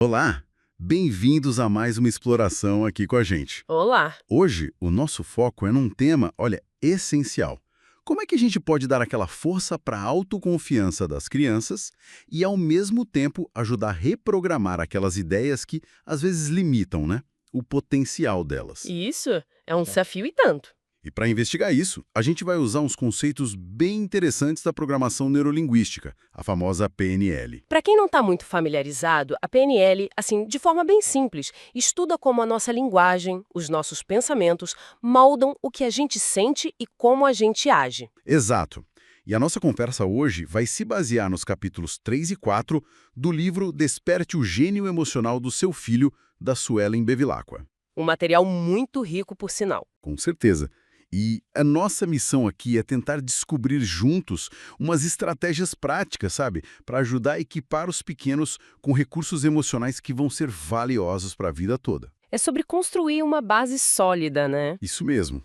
Olá, bem-vindos a mais uma exploração aqui com a gente. Olá! Hoje, o nosso foco é num tema, olha, essencial. Como é que a gente pode dar aquela força para a autoconfiança das crianças e, ao mesmo tempo, ajudar a reprogramar aquelas ideias que, às vezes, limitam, né? O potencial delas. Isso é um desafio e tanto. E para investigar isso, a gente vai usar uns conceitos bem interessantes da programação neurolinguística, a famosa PNL. Para quem não está muito familiarizado, a PNL, assim, de forma bem simples, estuda como a nossa linguagem, os nossos pensamentos, moldam o que a gente sente e como a gente age. Exato. E a nossa conversa hoje vai se basear nos capítulos 3 e 4 do livro Desperte o Gênio Emocional do Seu Filho, da Suelen Bevilacqua. Um material muito rico, por sinal. Com certeza. E a nossa missão aqui é tentar descobrir juntos umas estratégias práticas, sabe? Para ajudar a equipar os pequenos com recursos emocionais que vão ser valiosos para a vida toda. É sobre construir uma base sólida, né? Isso mesmo.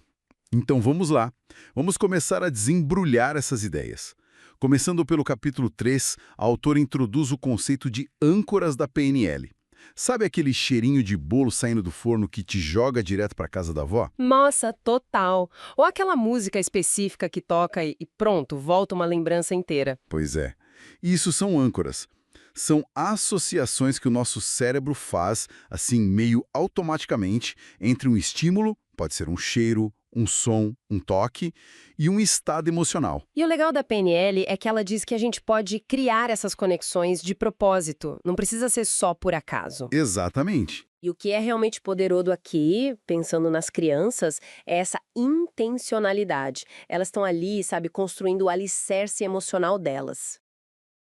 Então vamos lá. Vamos começar a desembrulhar essas ideias. Começando pelo capítulo 3, a autora introduz o conceito de âncoras da PNL. Sabe aquele cheirinho de bolo saindo do forno que te joga direto para casa da avó? Nossa, total. Ou aquela música específica que toca e pronto, volta uma lembrança inteira. Pois é. Isso são âncoras. São associações que o nosso cérebro faz, assim, meio automaticamente, entre um estímulo, pode ser um cheiro, um som, um toque, e um estado emocional. E o legal da PNL é que ela diz que a gente pode criar essas conexões de propósito, não precisa ser só por acaso. Exatamente. E o que é realmente poderoso aqui, pensando nas crianças, é essa intencionalidade. Elas estão ali, sabe, construindo o alicerce emocional delas.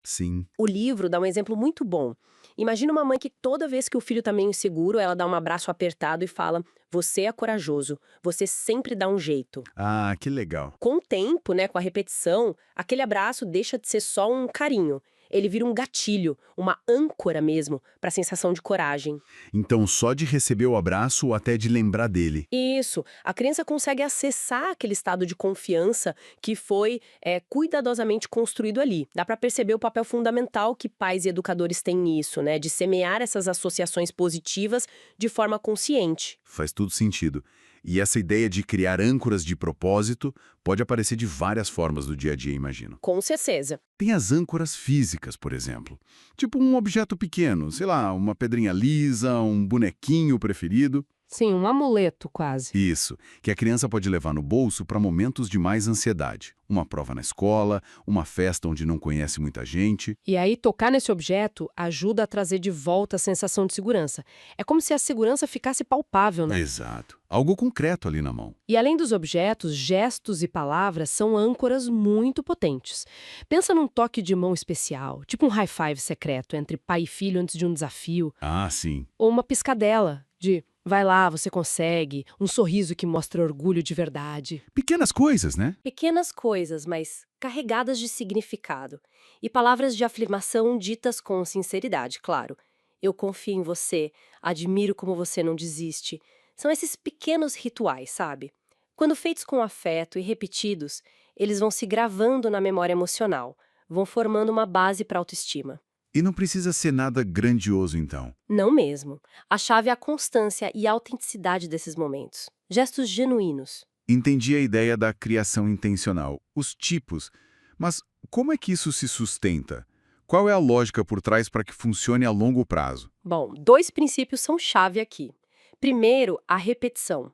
Sim. O livro dá um exemplo muito bom. Imagina uma mãe que toda vez que o filho está meio inseguro, ela dá um abraço apertado e fala: "Você é corajoso, você sempre dá um jeito". Ah, que legal. Com o tempo, né, com a repetição, aquele abraço deixa de ser só um carinho. Ele vira um gatilho, uma âncora mesmo, para a sensação de coragem. Então, só de receber o abraço ou até de lembrar dele. Isso, a criança consegue acessar aquele estado de confiança que foi cuidadosamente construído ali. Dá para perceber o papel fundamental que pais e educadores têm nisso, né, de semear essas associações positivas de forma consciente. Faz tudo sentido. E essa ideia de criar âncoras de propósito pode aparecer de várias formas no dia a dia, imagino. Com certeza. Tem as âncoras físicas, por exemplo. Tipo um objeto pequeno, sei lá, uma pedrinha lisa, um bonequinho preferido. Sim, um amuleto quase. Isso, que a criança pode levar no bolso para momentos de mais ansiedade. Uma prova na escola, uma festa onde não conhece muita gente. E aí, tocar nesse objeto ajuda a trazer de volta a sensação de segurança. É como se a segurança ficasse palpável, né? Exato. Algo concreto ali na mão. E além dos objetos, gestos e palavras são âncoras muito potentes. Pensa num toque de mão especial, tipo um high five secreto entre pai e filho antes de um desafio, Ah, sim. ou uma piscadela de vai lá, você consegue, um sorriso que mostra orgulho de verdade. Pequenas coisas, né? Pequenas coisas, mas carregadas de significado. E palavras de afirmação ditas com sinceridade, claro. Eu confio em você, admiro como você não desiste. São esses pequenos rituais, sabe? Quando feitos com afeto e repetidos, eles vão se gravando na memória emocional, vão formando uma base para a autoestima. E não precisa ser nada grandioso, então. Não mesmo. A chave é a constância e a autenticidade desses momentos. Gestos genuínos. Entendi a ideia da criação intencional, os tipos. Mas como é que isso se sustenta? Qual é a lógica por trás para que funcione a longo prazo? Bom, dois princípios são chave aqui. Primeiro, a repetição.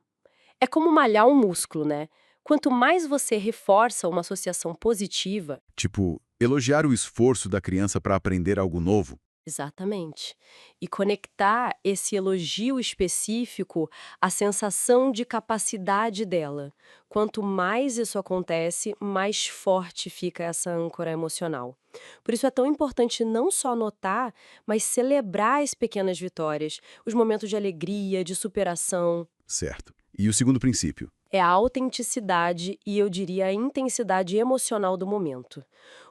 É como malhar um músculo, né? Quanto mais você reforça uma associação positiva, Tipo, elogiar o esforço da criança para aprender algo novo? exatamente, e conectar esse elogio específico à sensação de capacidade dela. Quanto mais isso acontece, mais forte fica essa âncora emocional. Por isso é tão importante não só notar, mas celebrar as pequenas vitórias, os momentos de alegria, de superação. Certo. E o segundo princípio? É a autenticidade e, eu diria, a intensidade emocional do momento.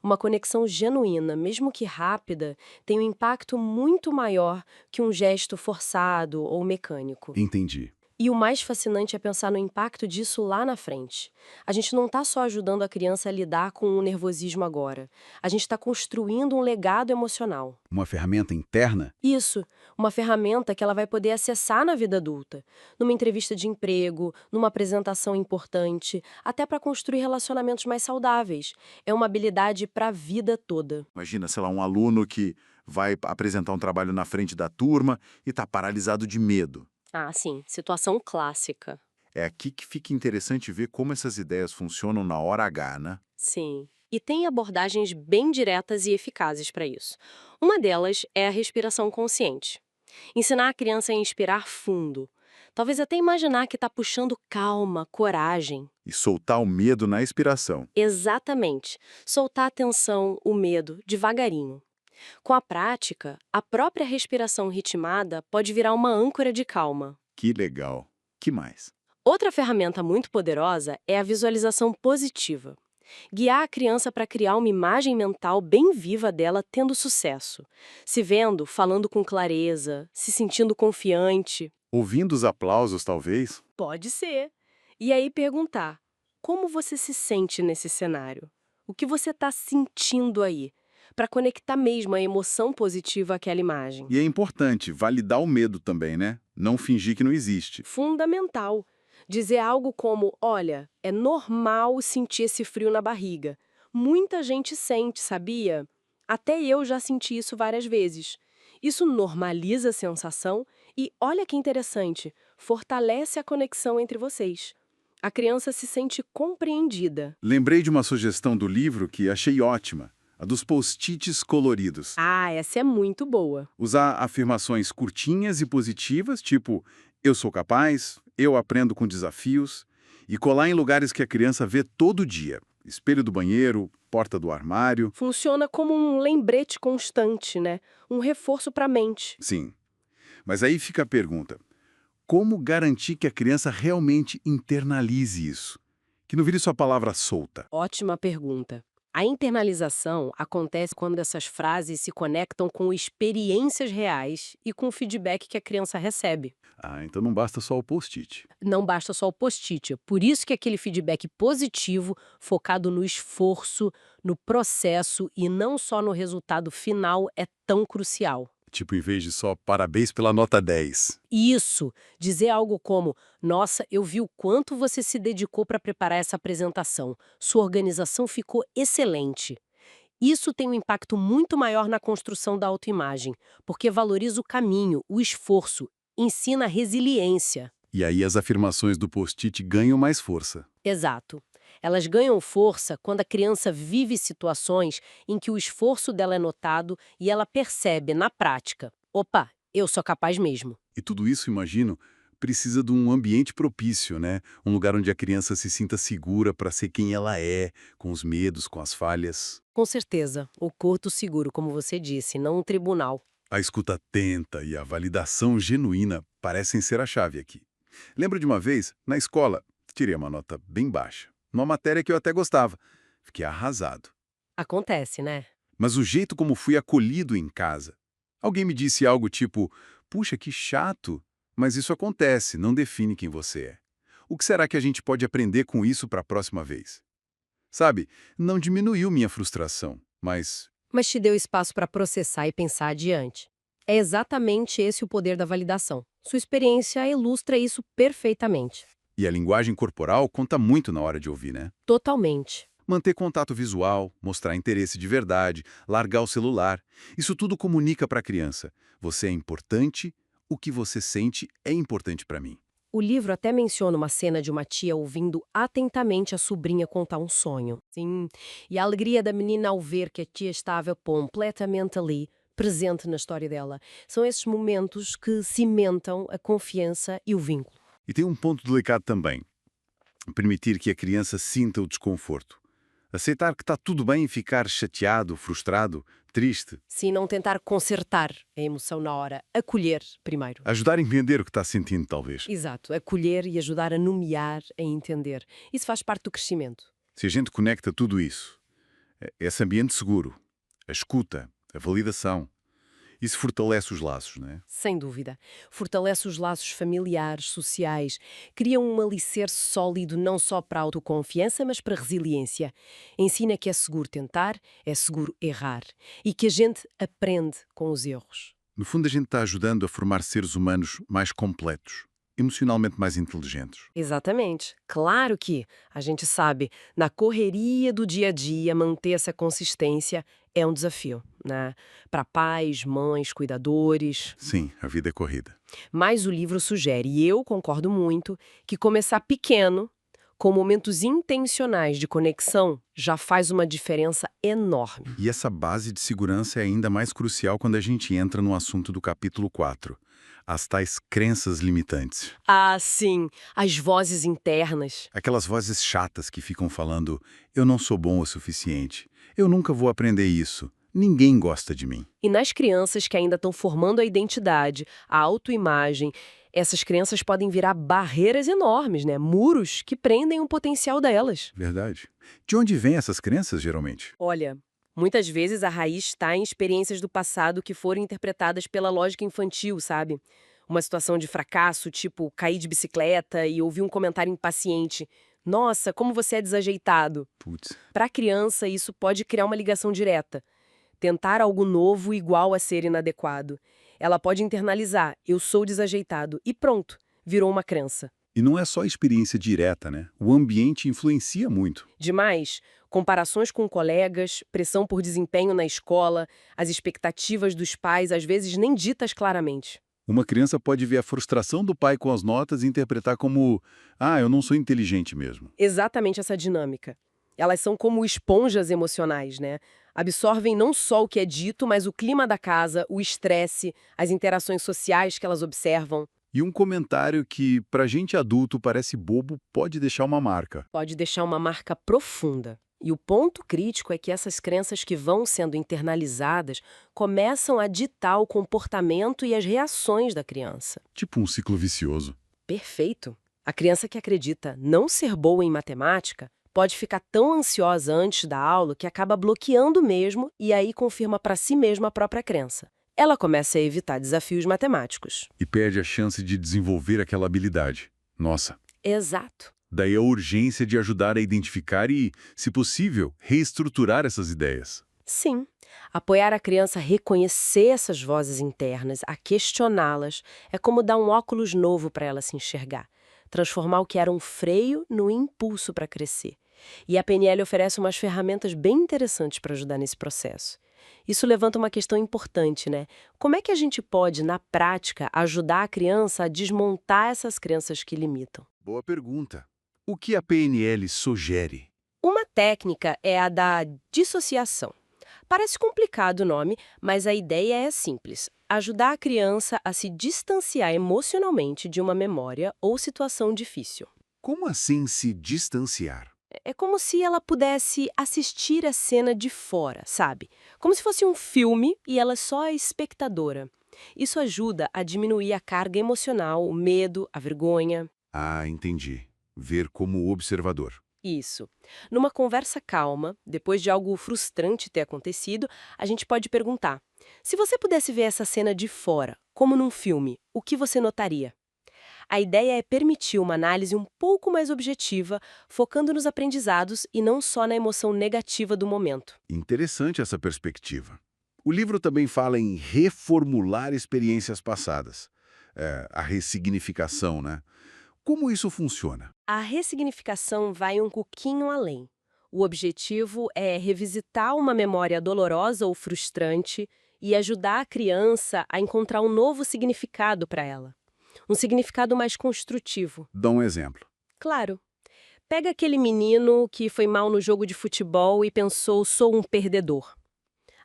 Uma conexão genuína, mesmo que rápida, tem um impacto muito maior que um gesto forçado ou mecânico. Entendi. E o mais fascinante é pensar no impacto disso lá na frente. A gente não está só ajudando a criança a lidar com o nervosismo agora. A gente está construindo um legado emocional. Uma ferramenta interna? Isso, uma ferramenta que ela vai poder acessar na vida adulta, numa entrevista de emprego, numa apresentação importante, até para construir relacionamentos mais saudáveis. É uma habilidade para a vida toda. Imagina, sei lá, um aluno que vai apresentar um trabalho na frente da turma e está paralisado de medo. Ah, sim, situação clássica. É aqui que fica interessante ver como essas ideias funcionam na hora H, né? Sim. E tem abordagens bem diretas e eficazes para isso. Uma delas é a respiração consciente. Ensinar a criança a inspirar fundo. Talvez até imaginar que está puxando calma, coragem. E soltar o medo na expiração. Exatamente. Soltar a tensão, o medo, devagarinho. Com a prática, a própria respiração ritmada pode virar uma âncora de calma. Que legal. Que mais? Outra ferramenta muito poderosa é a visualização positiva. Guiar a criança para criar uma imagem mental bem viva dela tendo sucesso. Se vendo, falando com clareza, se sentindo confiante. Ouvindo os aplausos, talvez? Pode ser. E aí perguntar: como você se sente nesse cenário? O que você está sentindo aí? Para conectar mesmo a emoção positiva àquela imagem. E é importante validar o medo também, né? Não fingir que não existe. Fundamental. Dizer algo como: olha, é normal sentir esse frio na barriga. Muita gente sente, sabia? Até eu já senti isso várias vezes. Isso normaliza a sensação e, olha que interessante, fortalece a conexão entre vocês. A criança se sente compreendida. Lembrei de uma sugestão do livro que achei ótima, a dos post-its coloridos. Ah, essa é muito boa. Usar afirmações curtinhas e positivas, tipo eu sou capaz, eu aprendo com desafios, e colar em lugares que a criança vê todo dia. Espelho do banheiro, porta do armário. Funciona como um lembrete constante, né? Um reforço para a mente. Sim. Mas aí fica a pergunta: como garantir que a criança realmente internalize isso? Que não vire só palavra solta. Ótima pergunta. A internalização acontece quando essas frases se conectam com experiências reais e com o feedback que a criança recebe. Ah, então não basta só o post-it. Não basta só o post-it. Por isso que aquele feedback positivo, focado no esforço, no processo e não só no resultado final, é tão crucial. Tipo, em vez de só parabéns pela nota 10. Isso, dizer algo como: nossa, eu vi o quanto você se dedicou para preparar essa apresentação. Sua organização ficou excelente. Isso tem um impacto muito maior na construção da autoimagem, porque valoriza o caminho, o esforço, ensina a resiliência. E aí as afirmações do post-it ganham mais força. Exato. Elas ganham força quando a criança vive situações em que o esforço dela é notado e ela percebe, na prática: opa, eu sou capaz mesmo. E tudo isso, imagino, precisa de um ambiente propício, né? Um lugar onde a criança se sinta segura para ser quem ela é, com os medos, com as falhas. Com certeza, o porto seguro, como você disse, não um tribunal. A escuta atenta e a validação genuína parecem ser a chave aqui. Lembro de uma vez, na escola, tirei uma nota bem baixa, numa matéria que eu até gostava. Fiquei arrasado. Acontece, né? Mas o jeito como fui acolhido em casa. Alguém me disse algo tipo: puxa, que chato, mas isso acontece, não define quem você é. O que será que a gente pode aprender com isso para a próxima vez? Sabe, não diminuiu minha frustração, mas Mas te deu espaço para processar e pensar adiante. É exatamente esse o poder da validação. Sua experiência ilustra isso perfeitamente. e a linguagem corporal conta muito na hora de ouvir, né? Totalmente. Manter contato visual, mostrar interesse de verdade, largar o celular. Isso tudo comunica para a criança. Você é importante, o que você sente é importante para mim. O livro até menciona uma cena de uma tia ouvindo atentamente a sobrinha contar um sonho. Sim, e a alegria da menina ao ver que a tia estava completamente ali, presente na história dela. São esses momentos que cimentam a confiança e o vínculo. E tem um ponto delicado também. Permitir que a criança sinta o desconforto. Aceitar que está tudo bem ficar chateado, frustrado, triste. Se não tentar consertar a emoção na hora, acolher primeiro. Ajudar a entender o que está sentindo, talvez. Exato, acolher e ajudar a nomear, a entender. Isso faz parte do crescimento. Se a gente conecta tudo isso, esse ambiente seguro, a escuta, a validação, Isso fortalece os laços, né? Sem dúvida. Fortalece os laços familiares, sociais, cria um alicerce sólido não só para a autoconfiança, mas para a resiliência. Ensina que é seguro tentar, é seguro errar e que a gente aprende com os erros. No fundo, a gente está ajudando a formar seres humanos mais completos, emocionalmente mais inteligentes. Exatamente. Claro que a gente sabe, na correria do dia a dia, manter essa consistência é um desafio, né? Para pais, mães, cuidadores. Sim, a vida é corrida. Mas o livro sugere, e eu concordo muito, que começar pequeno, com momentos intencionais de conexão, já faz uma diferença enorme. E essa base de segurança é ainda mais crucial quando a gente entra no assunto do capítulo 4, as tais crenças limitantes. Ah, sim, as vozes internas. Aquelas vozes chatas que ficam falando, eu não sou bom o suficiente, eu nunca vou aprender isso, ninguém gosta de mim. E nas crianças que ainda estão formando a identidade, a autoimagem, essas crenças podem virar barreiras enormes, né? Muros que prendem o potencial delas. Verdade. De onde vêm essas crenças, geralmente? Olha, muitas vezes a raiz está em experiências do passado que foram interpretadas pela lógica infantil, sabe? Uma situação de fracasso, tipo cair de bicicleta e ouvir um comentário impaciente. Nossa, como você é desajeitado. Putz, Para a criança, isso pode criar uma ligação direta. Tentar algo novo igual a ser inadequado. Ela pode internalizar, eu sou desajeitado, e pronto, virou uma crença. e não é só experiência direta, né? O ambiente influencia muito. Demais, comparações com colegas, pressão por desempenho na escola, as expectativas dos pais às vezes nem ditas claramente. Uma criança pode ver a frustração do pai com as notas e interpretar como, eu não sou inteligente mesmo. Exatamente essa dinâmica. Elas são como esponjas emocionais, né? Absorvem não só o que é dito, mas o clima da casa, o estresse, as interações sociais que elas observam. E um comentário que, pra gente adulto, parece bobo, pode deixar uma marca. Pode deixar uma marca profunda. E o ponto crítico é que essas crenças que vão sendo internalizadas começam a ditar o comportamento e as reações da criança. Tipo um ciclo vicioso. Perfeito. A criança que acredita não ser boa em matemática pode ficar tão ansiosa antes da aula que acaba bloqueando mesmo e aí confirma para si mesma a própria crença. Ela começa a evitar desafios matemáticos. E perde a chance de desenvolver aquela habilidade. Nossa. Exato. Daí a urgência de ajudar a identificar e, se possível, reestruturar essas ideias. Sim. Apoiar a criança a reconhecer essas vozes internas, a questioná-las, é como dar um óculos novo para ela se enxergar. Transformar o que era um freio no impulso para crescer. E a PNL oferece umas ferramentas bem interessantes para ajudar nesse processo. Isso levanta uma questão importante, né? Como é que a gente pode, na prática, ajudar a criança a desmontar essas crenças que limitam? Boa pergunta. O que a PNL sugere? Uma técnica é a da dissociação. Parece complicado o nome, mas a ideia é simples. Ajudar a criança a se distanciar emocionalmente de uma memória ou situação difícil. Como assim se distanciar? É como se ela pudesse assistir a cena de fora, sabe? Como se fosse um filme e ela só é espectadora. Isso ajuda a diminuir a carga emocional, o medo, a vergonha. Ah, entendi. Ver como observador. Isso. Numa conversa calma, depois de algo frustrante ter acontecido, a gente pode perguntar: se você pudesse ver essa cena de fora, como num filme, o que você notaria? A ideia é permitir uma análise um pouco mais objetiva, focando nos aprendizados e não só na emoção negativa do momento. Interessante essa perspectiva. O livro também fala em reformular experiências passadas. A ressignificação, né? Como isso funciona? A ressignificação vai um pouquinho além. O objetivo é revisitar uma memória dolorosa ou frustrante e ajudar a criança a encontrar um novo significado para ela. Um significado mais construtivo. Dá um exemplo. Claro. Pega aquele menino que foi mal no jogo de futebol e pensou, sou um perdedor.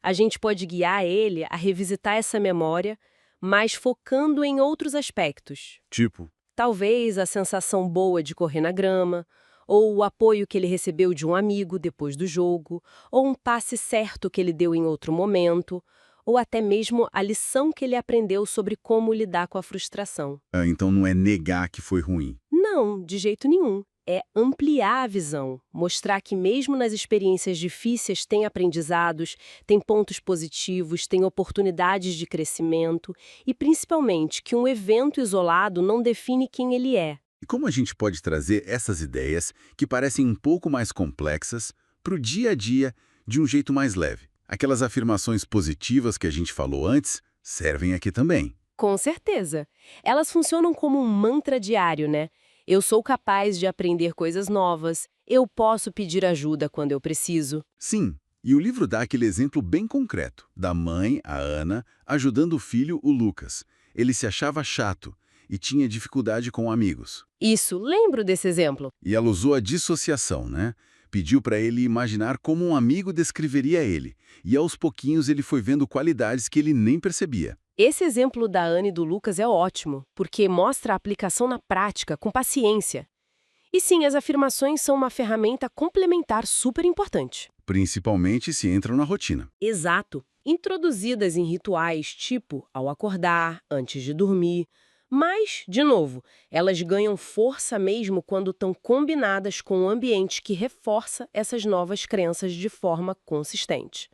A gente pode guiar ele a revisitar essa memória, mas focando em outros aspectos. Tipo, Talvez a sensação boa de correr na grama, ou o apoio que ele recebeu de um amigo depois do jogo, ou um passe certo que ele deu em outro momento, ou até mesmo a lição que ele aprendeu sobre como lidar com a frustração. então não é negar que foi ruim. Não, de jeito nenhum. é ampliar a visão, mostrar que mesmo nas experiências difíceis tem aprendizados, tem pontos positivos, tem oportunidades de crescimento e, principalmente, que um evento isolado não define quem ele é. E como a gente pode trazer essas ideias, que parecem um pouco mais complexas, para o dia a dia de um jeito mais leve? Aquelas afirmações positivas que a gente falou antes servem aqui também. Com certeza. Elas funcionam como um mantra diário, né? Eu sou capaz de aprender coisas novas, eu posso pedir ajuda quando eu preciso. Sim, e o livro dá aquele exemplo bem concreto, da mãe, a Ana, ajudando o filho, o Lucas. Ele se achava chato e tinha dificuldade com amigos. Isso, lembro desse exemplo. E ela usou a dissociação, né? Pediu para ele imaginar como um amigo descreveria ele, e aos pouquinhos ele foi vendo qualidades que ele nem percebia. Esse exemplo da Ana e do Lucas é ótimo, porque mostra a aplicação na prática, com paciência. E sim, as afirmações são uma ferramenta complementar super importante. Principalmente se entram na rotina. Exato. Introduzidas em rituais tipo ao acordar, antes de dormir. Mas, de novo, elas ganham força mesmo quando estão combinadas com um ambiente que reforça essas novas crenças de forma consistente.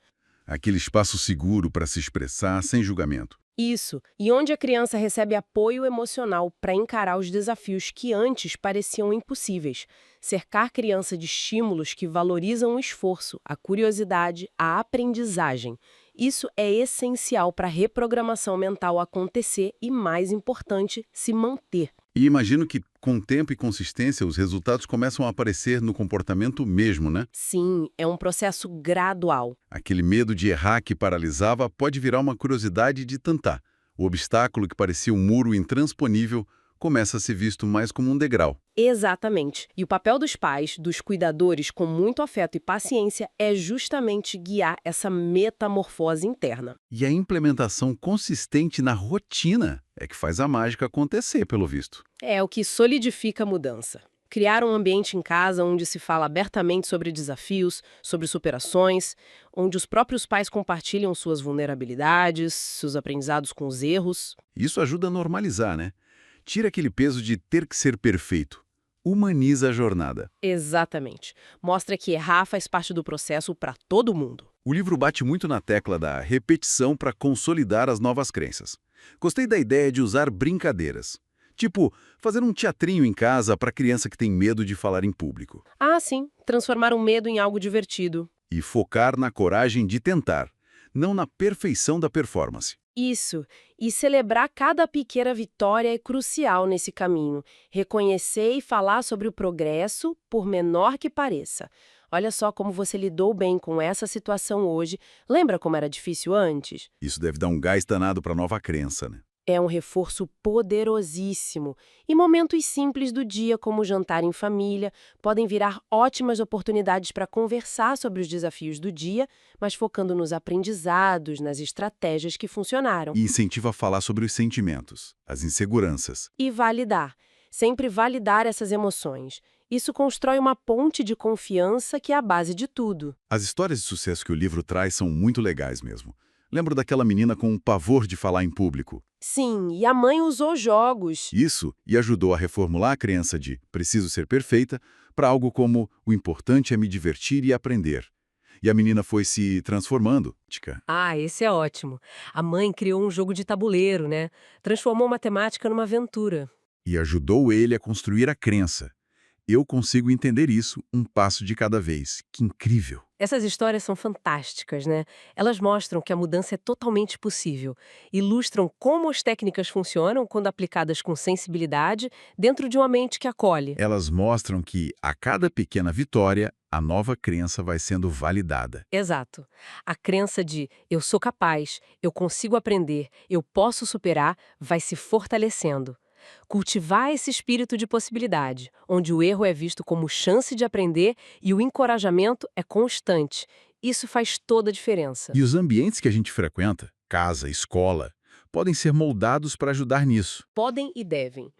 Aquele espaço seguro para se expressar sem julgamento. Isso, e onde a criança recebe apoio emocional para encarar os desafios que antes pareciam impossíveis. Cercar a criança de estímulos que valorizam o esforço, a curiosidade, a aprendizagem. Isso é essencial para a reprogramação mental acontecer e, mais importante, se manter. E imagino que, com tempo e consistência, os resultados começam a aparecer no comportamento mesmo, né? Sim, é um processo gradual. Aquele medo de errar que paralisava pode virar uma curiosidade de tentar. O obstáculo que parecia um muro intransponível começa a ser visto mais como um degrau. Exatamente. E o papel dos pais, dos cuidadores, com muito afeto e paciência, é justamente guiar essa metamorfose interna. E a implementação consistente na rotina é que faz a mágica acontecer, pelo visto. É o que solidifica a mudança. Criar um ambiente em casa onde se fala abertamente sobre desafios, sobre superações, onde os próprios pais compartilham suas vulnerabilidades, seus aprendizados com os erros. Isso ajuda a normalizar, né? Tira aquele peso de ter que ser perfeito. Humaniza a jornada. Exatamente. Mostra que errar faz parte do processo para todo mundo. O livro bate muito na tecla da repetição para consolidar as novas crenças. Gostei da ideia de usar brincadeiras. Tipo, fazer um teatrinho em casa para criança que tem medo de falar em público. Ah, sim. Transformar o medo em algo divertido. E focar na coragem de tentar, não na perfeição da performance. Isso. E celebrar cada pequena vitória é crucial nesse caminho. Reconhecer e falar sobre o progresso, por menor que pareça. Olha só como você lidou bem com essa situação hoje. Lembra como era difícil antes? Isso deve dar um gás danado para a nova crença, né? É um reforço poderosíssimo. E momentos simples do dia, como jantar em família, podem virar ótimas oportunidades para conversar sobre os desafios do dia, mas focando nos aprendizados, nas estratégias que funcionaram. E incentiva a falar sobre os sentimentos, as inseguranças. E validar. Sempre validar essas emoções. Isso constrói uma ponte de confiança que é a base de tudo. As histórias de sucesso que o livro traz são muito legais mesmo. Lembro daquela menina com um pavor de falar em público. Sim, e a mãe usou jogos. Isso e ajudou a reformular a crença de preciso ser perfeita para algo como o importante é me divertir e aprender. E a menina foi se transformando. Ah, esse é ótimo. A mãe criou um jogo de tabuleiro, né? Transformou matemática numa aventura. E ajudou ele a construir a crença. Eu consigo entender isso um passo de cada vez. Que incrível! Essas histórias são fantásticas, né? Elas mostram que a mudança é totalmente possível. Ilustram como as técnicas funcionam quando aplicadas com sensibilidade dentro de uma mente que acolhe. Elas mostram que, a cada pequena vitória, a nova crença vai sendo validada. Exato. A crença de eu sou capaz, eu consigo aprender, eu posso superar, vai se fortalecendo. Cultivar esse espírito de possibilidade, onde o erro é visto como chance de aprender e o encorajamento é constante. Isso faz toda a diferença. E os ambientes que a gente frequenta, casa, escola, podem ser moldados para ajudar nisso. Podem e devem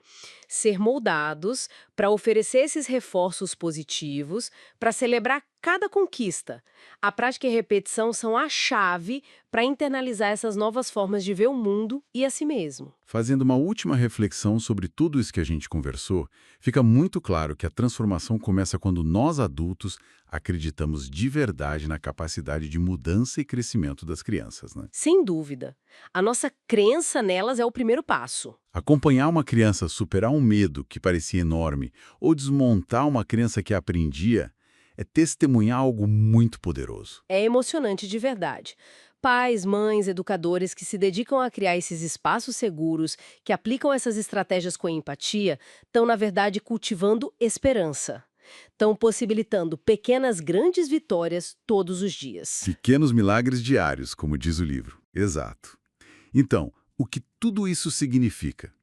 ser moldados para oferecer esses reforços positivos, para celebrar cada conquista. A prática e a repetição são a chave para internalizar essas novas formas de ver o mundo e a si mesmo. Fazendo uma última reflexão sobre tudo isso que a gente conversou, fica muito claro que a transformação começa quando nós adultos acreditamos de verdade na capacidade de mudança e crescimento das crianças, né? Sem dúvida. A nossa crença nelas é o primeiro passo. Acompanhar uma criança superar um medo que parecia enorme ou desmontar uma crença que aprendia é testemunhar algo muito poderoso. É emocionante de verdade. Pais, mães, educadores que se dedicam a criar esses espaços seguros, que aplicam essas estratégias com empatia, estão, na verdade, cultivando esperança. Estão possibilitando pequenas, grandes vitórias todos os dias. Pequenos milagres diários, como diz o livro. Exato. Então, o que tudo isso significa?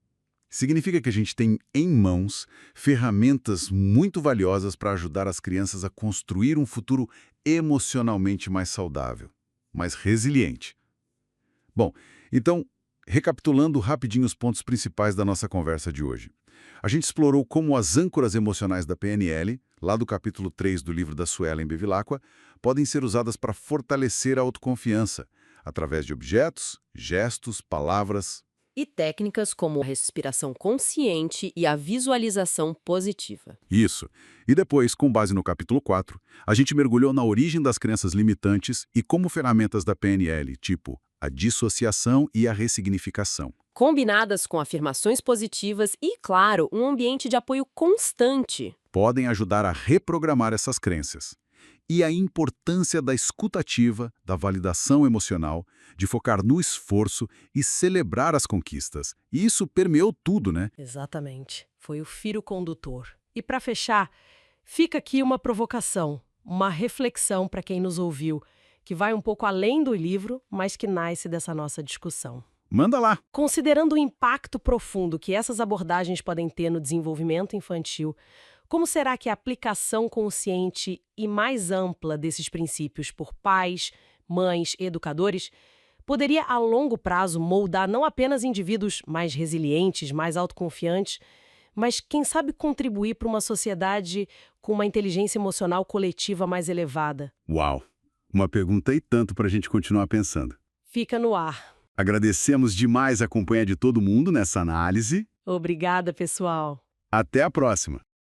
Significa que a gente tem em mãos ferramentas muito valiosas para ajudar as crianças a construir um futuro emocionalmente mais saudável, mais resiliente. Bom, então, recapitulando rapidinho os pontos principais da nossa conversa de hoje. A gente explorou como as âncoras emocionais da PNL, lá do capítulo 3 do livro da Suelen Bevilacqua, podem ser usadas para fortalecer a autoconfiança, através de objetos, gestos, palavras. E técnicas como a respiração consciente e a visualização positiva. Isso. E depois, com base no capítulo 4, a gente mergulhou na origem das crenças limitantes e como ferramentas da PNL, tipo a dissociação e a ressignificação. Combinadas com afirmações positivas e, claro, um ambiente de apoio constante. Podem ajudar a reprogramar essas crenças. E a importância da escutativa, da validação emocional, de focar no esforço e celebrar as conquistas. E isso permeou tudo, né? Exatamente. Foi o fio condutor. E para fechar, fica aqui uma provocação, uma reflexão para quem nos ouviu, que vai um pouco além do livro, mas que nasce dessa nossa discussão. Manda lá! Considerando o impacto profundo que essas abordagens podem ter no desenvolvimento infantil, como será que a aplicação consciente e mais ampla desses princípios por pais, mães, educadores poderia, a longo prazo, moldar não apenas indivíduos mais resilientes, mais autoconfiantes, mas, quem sabe, contribuir para uma sociedade com uma inteligência emocional coletiva mais elevada? Uau! Uma pergunta e tanto para a gente continuar pensando. Fica no ar. Agradecemos demais a companhia de todo mundo nessa análise. Obrigada, pessoal. Até a próxima!